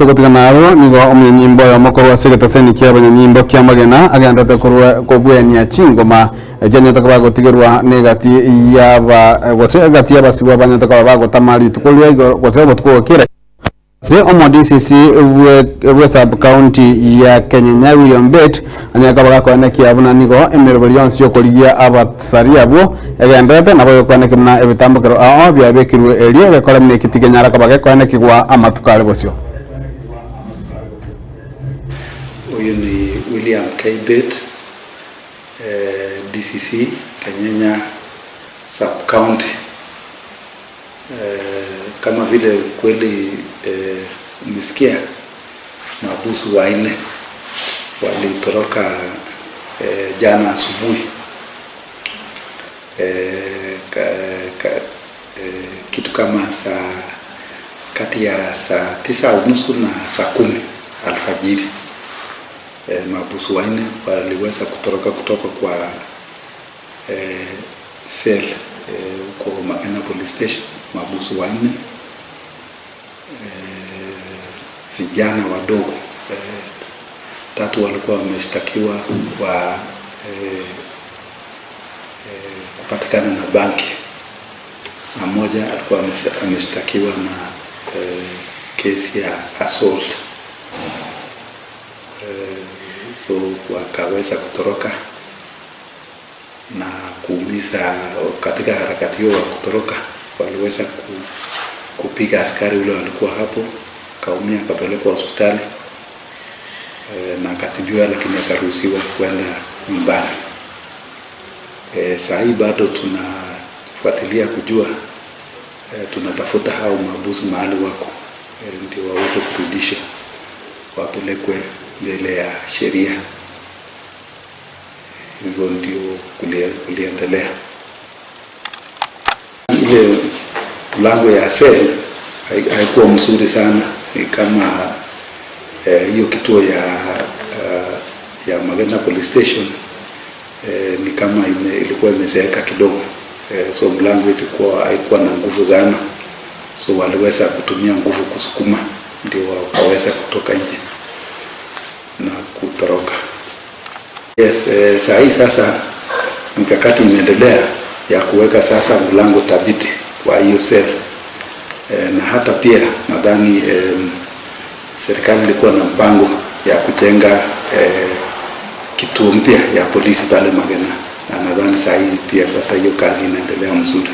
tugutigana aro nigo omunyimbo ya mokoro asegetaseni kia abanyanyimbo kia magena agendete kobwenia chingoma ejenyete kwa gotigerwa negati yaba gati yabasibwa abanyete kwa bagotamari tukolwa gose botwokera se omodcc we sub county ya Kenya William Bet anyaka bagakwana kia abuna nigo emerobelionsi yokoria abatsaria abo egendete nabo yokwana kimna ebitambukero aho byabekirwe elie bekora mne kitigenyara kabage kwana kigwa amatukale bosyo. Huyu ni William K. Bet, DCC Kenya sub county. Kama vile kweli umesikia mahabusu wanne walitoroka jana asubuhi kitu kama kati ya saa 9:30 na saa 10 alfajiri. Mahabusu wanne waliweza kutoroka kutoka kwa cell huko Magena Police Station. Mahabusu wanne vijana wadogo 3 walikuwa wameshtakiwa kwa kupatikana na banki na mmoja alikuwa ameshtakiwa na kesi ya assault. So wakaweza kutoroka na kuumiza. Katika harakati hiyo wa kutoroka waliweza kupiga askari ule walikuwa hapo, akaumia, akapelekwa hospitali na akatibiwa, lakini akaruhusiwa kwenda nyumbani. Saa hii bado tunafuatilia kujua, tunatafuta hao mahabusu mahali wako ndio waweze kurudishwa wapelekwe mbele ya sheria. Hivyo ndio kuliendelea. Ile mlango ya cell haikuwa mzuri sana, ni kama hiyo kituo ya Magena Police Station ni kama ilikuwa imezeeka kidogo, so mlango haikuwa na nguvu sana, so waliweza kutumia nguvu kusukuma ndio wakaweza kutoka nje na kutoroka. Yes, saa hii sasa mikakati imeendelea ya kuweka sasa mlango thabiti kwa hiyo cell. Na hata pia nadhani serikali ilikuwa na mpango ya kujenga kituo mpya ya polisi pale Magena, na nadhani saa hii pia sasa hiyo kazi inaendelea mzuri.